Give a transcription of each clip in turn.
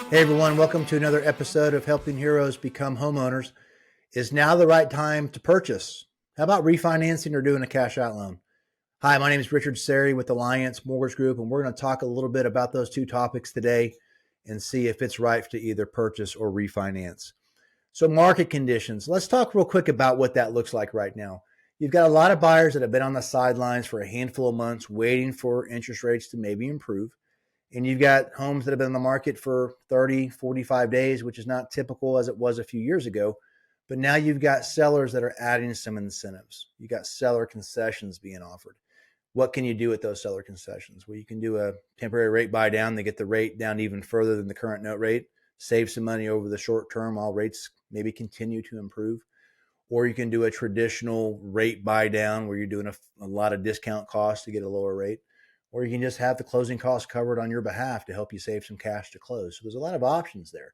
Hey everyone, welcome to another episode of Helping Heroes Become Homeowners. Is now the right time to purchase? How about refinancing or doing a cash out loan? Hi, my name is Richard Sarey with Alliance Mortgage Group, and we're going to talk a little bit about those two topics today and see if it's right to either purchase or refinance. So market conditions, let's talk real quick about what that looks like right now. You've got a lot of buyers that have been on the sidelines for a handful of months waiting for interest rates to maybe improve. And you've got homes that have been on the market for 30, 45 days, which is not typical as it was a few years ago. But now you've got sellers that are adding some incentives. You've got seller concessions being offered. What can you do with those seller concessions? Well, you can do a temporary rate buy down to get the rate down even further than the current note rate, save some money over the short term while rates maybe continue to improve. Or you can do a traditional rate buy down where you're doing a lot of discount costs to get a lower rate. Or you can just have the closing costs covered on your behalf to help you save some cash to close. So there's a lot of options there.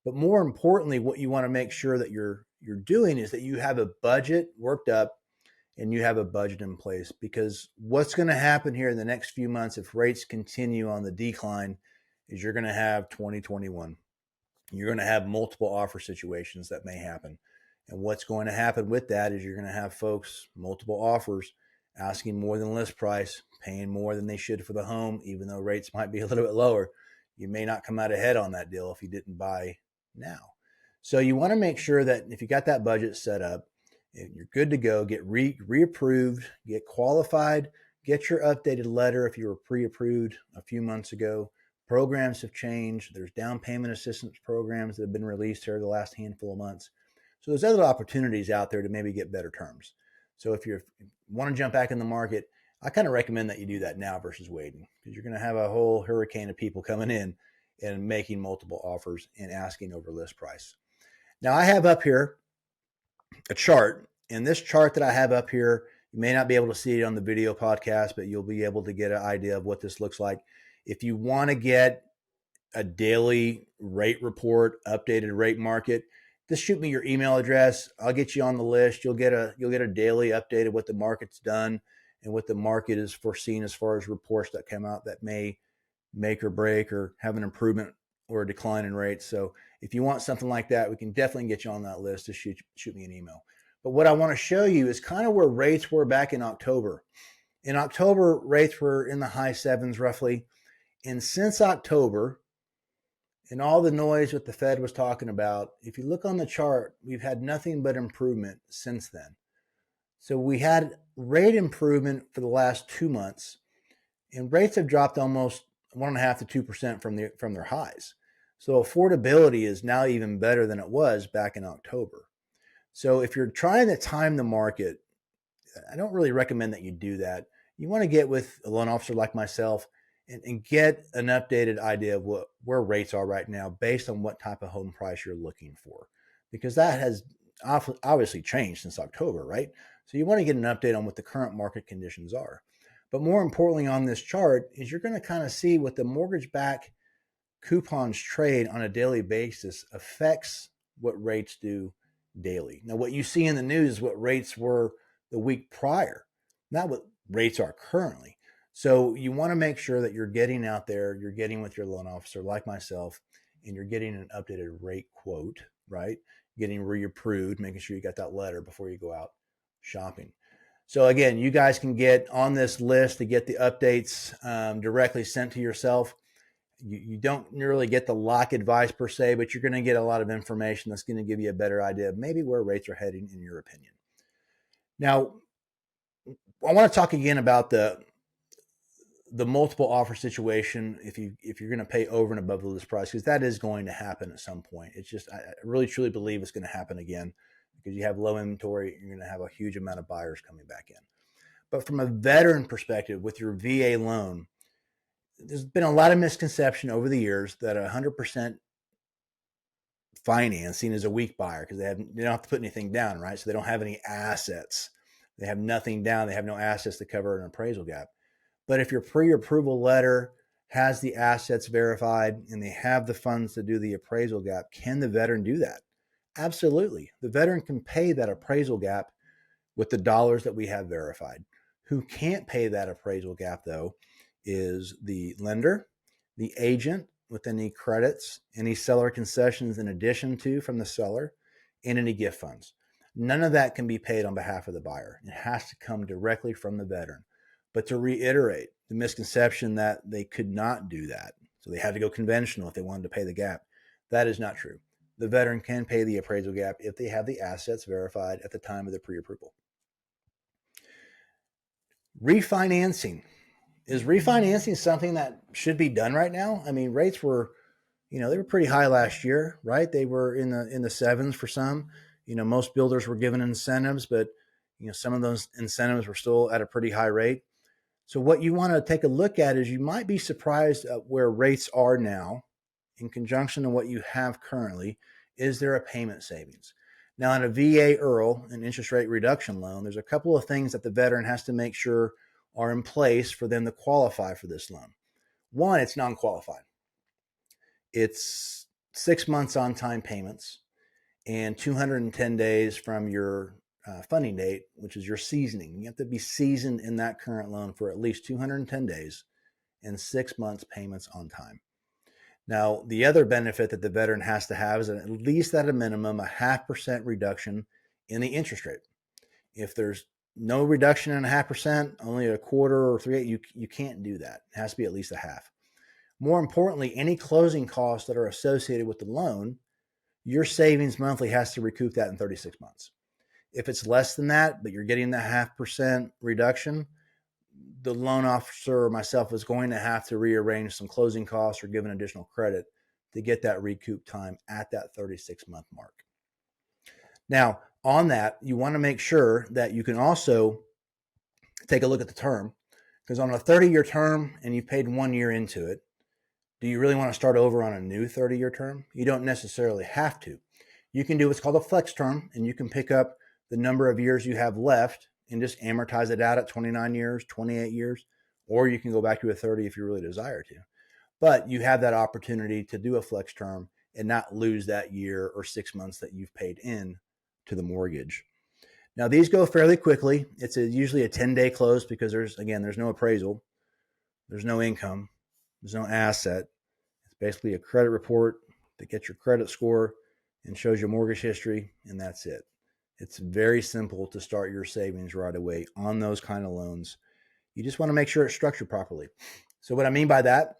But more importantly, what you want to make sure that you're doing is that you have a budget worked up and you have a budget in place, because what's going to happen here in the next few months if rates continue on the decline is you're going to have 2021. You're going to have multiple offer situations that may happen. And what's going to happen with that is you're going to have folks, multiple offers, asking more than list price, paying more than they should for the home, even though rates might be a little bit lower. You may not come out ahead on that deal if you didn't buy now. So you want to make sure that if you got that budget set up, you're good to go, get reapproved, get qualified, get your updated letter if you were pre-approved a few months ago. Programs have changed. There's down payment assistance programs that have been released here the last handful of months. So there's other opportunities out there to maybe get better terms. So if you want to jump back in the market, I kind of recommend that you do that now versus waiting, because you're going to have a whole hurricane of people coming in and making multiple offers and asking over list price. Now I have up here a chart, and this chart that I have up here, you may not be able to see it on the video podcast, but you'll be able to get an idea of what this looks like. If you want to get a daily rate report, updated rate market, just shoot me your email address. I'll get you on the list. You'll get a daily update of what the market's done and what the market is foreseen as far as reports that come out that may make or break or have an improvement or a decline in rates. So if you want something like that, we can definitely get you on that list. Just shoot me an email. But what I want to show you is kind of where rates were back in October. In October, rates were in the high sevens roughly. And since October, and all the noise what the Fed was talking about, if you look on the chart, we've had nothing but improvement since then. So we had rate improvement for the last 2 months, and rates have dropped almost 1.5 to 2% from their highs. So affordability is now even better than it was back in October. So if you're trying to time the market, I don't really recommend that you do that. You want to get with a loan officer like myself and get an updated idea of where rates are right now based on what type of home price you're looking for, because that has obviously changed since October, right? So you want to get an update on what the current market conditions are. But more importantly on this chart is you're going to kind of see what the mortgage-backed coupons trade on a daily basis affects what rates do daily. Now, what you see in the news is what rates were the week prior, not what rates are currently. So you want to make sure that you're getting out there, you're getting with your loan officer like myself, and you're getting an updated rate quote, right? Getting reapproved, making sure you got that letter before you go out shopping. So again, you guys can get on this list to get the updates directly sent to yourself. You don't really get the lock advice per se, but you're going to get a lot of information that's going to give you a better idea of maybe where rates are heading in your opinion. Now, I want to talk again about the multiple offer situation if you're going to pay over and above the list price, because that is going to happen at some point. It's just, I really truly believe it's going to happen again, because you have low inventory, you're going to have a huge amount of buyers coming back in. But from a veteran perspective, with your VA loan, there's been a lot of misconception over the years that 100% financing is a weak buyer, because they don't have to put anything down, right? So they don't have any assets. They have nothing down. They have no assets to cover an appraisal gap. But if your pre-approval letter has the assets verified and they have the funds to do the appraisal gap, can the veteran do that? Absolutely. The veteran can pay that appraisal gap with the dollars that we have verified. Who can't pay that appraisal gap, though, is the lender, the agent, with any credits, any seller concessions in addition to from the seller, and any gift funds. None of that can be paid on behalf of the buyer. It has to come directly from the veteran. But to reiterate, the misconception that they could not do that, so they had to go conventional if they wanted to pay the gap, that is not true. The veteran can pay the appraisal gap if they have the assets verified at the time of the pre-approval. Refinancing. Is refinancing something that should be done right now? I mean, rates were, they were pretty high last year, right? They were in the sevens for some. Most builders were given incentives, but some of those incentives were still at a pretty high rate. So what you want to take a look at is you might be surprised at where rates are now in conjunction to what you have currently. Is there a payment savings? Now, in a VA IRRRL, an interest rate reduction loan, there's a couple of things that the veteran has to make sure are in place for them to qualify for this loan. One, it's non-qualified. It's 6 months on-time payments and 210 days from your funding date, which is your seasoning. You have to be seasoned in that current loan for at least 210 days and 6 months payments on time. Now, the other benefit that the veteran has to have is at least at a minimum a 0.5% reduction in the interest rate. If there's no reduction in 0.5%, only a quarter or 3/8, you can't do that. It has to be at least a half. More importantly, any closing costs that are associated with the loan, your savings monthly has to recoup that in 36 months. If it's less than that, but you're getting the 0.5% reduction, the loan officer or myself is going to have to rearrange some closing costs or give an additional credit to get that recoup time at that 36-month mark. Now, on that, you want to make sure that you can also take a look at the term, because on a 30-year term and you've paid 1 year into it, do you really want to start over on a new 30-year term? You don't necessarily have to. You can do what's called a flex term, and you can pick up the number of years you have left and just amortize it out at 29 years, 28 years, or you can go back to a 30 if you really desire to. But you have that opportunity to do a flex term and not lose that year or 6 months that you've paid in to the mortgage. Now, these go fairly quickly. It's usually a 10-day close because there's no appraisal, there's no income, there's no asset. It's basically a credit report that gets your credit score and shows your mortgage history, and that's it. It's very simple to start your savings right away on those kind of loans. You just want to make sure it's structured properly. So what I mean by that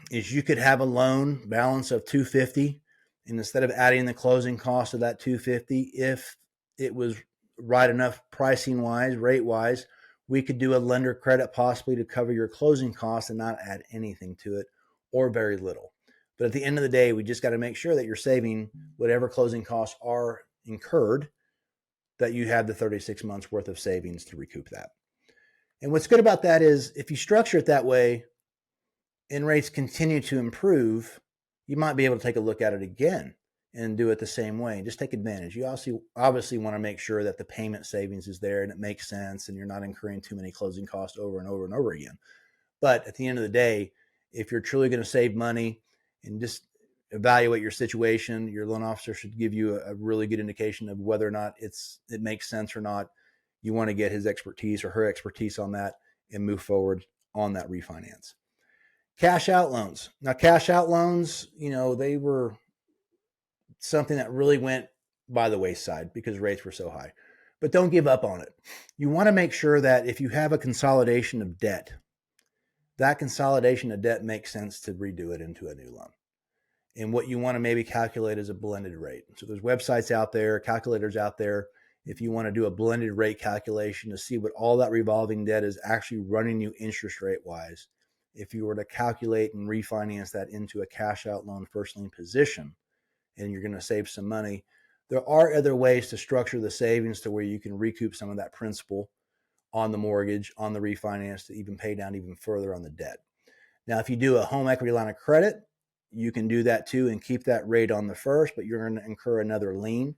is you could have a loan balance of $250, and instead of adding the closing cost of that $250, if it was right enough pricing wise, rate wise, we could do a lender credit possibly to cover your closing costs and not add anything to it or very little. But at the end of the day, we just got to make sure that you're saving whatever closing costs are incurred, that you have the 36 months worth of savings to recoup that. And what's good about that is if you structure it that way and rates continue to improve, you might be able to take a look at it again and do it the same way. Just take advantage. You obviously want to make sure that the payment savings is there and it makes sense and you're not incurring too many closing costs over and over and over again. But at the end of the day, if you're truly going to save money and just evaluate your situation, your loan officer should give you a really good indication of whether or not it makes sense or not. You want to get his expertise or her expertise on that and move forward on that refinance. Cash out loans. Now, cash out loans, they were something that really went by the wayside because rates were so high. But don't give up on it. You want to make sure that if you have a consolidation of debt, that consolidation of debt makes sense to redo it into a new loan. And what you want to maybe calculate is a blended rate. So there's websites out there, calculators out there. If you want to do a blended rate calculation to see what all that revolving debt is actually running you interest rate wise, if you were to calculate and refinance that into a cash out loan first lien position, and you're going to save some money, there are other ways to structure the savings to where you can recoup some of that principal on the mortgage, on the refinance, to even pay down even further on the debt. Now, if you do a home equity line of credit, you can do that too and keep that rate on the first, but you're going to incur another lien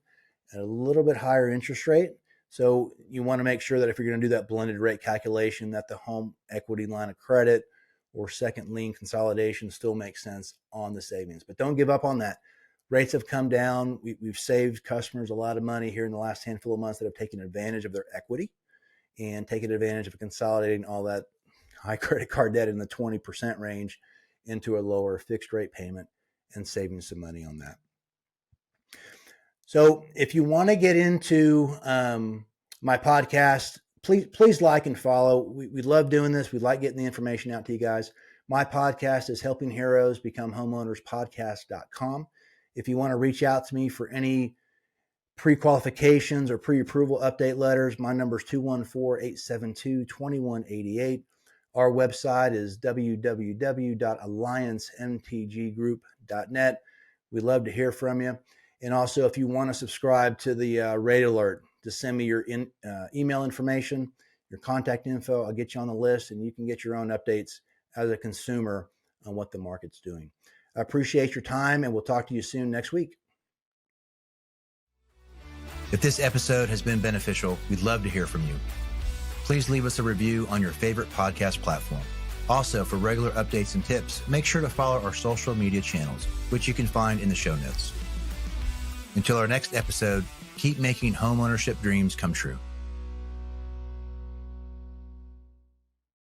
at a little bit higher interest rate. So you want to make sure that if you're going to do that blended rate calculation, that the home equity line of credit or second lien consolidation still makes sense on the savings. But don't give up on that. Rates have come down. We've saved customers a lot of money here in the last handful of months that have taken advantage of their equity and taken advantage of consolidating all that high credit card debt in the 20% range into a lower fixed rate payment and saving some money on that. So if you want to get into my podcast, please like and follow. We love doing this. We like getting the information out to you guys. My podcast is Helping Heroes Become Homeowners podcast.com. If you want to reach out to me for any pre-qualifications or pre-approval update letters, my number is 214-872-2188. Our website is www.alliancemtggroup.net. We'd love to hear from you. And also, if you want to subscribe to the rate alert, to send me your email information, your contact info, I'll get you on the list, and you can get your own updates as a consumer on what the market's doing. I appreciate your time, and we'll talk to you soon next week. If this episode has been beneficial, we'd love to hear from you. Please leave us a review on your favorite podcast platform. Also, for regular updates and tips, make sure to follow our social media channels, which you can find in the show notes. Until our next episode, keep making homeownership dreams come true.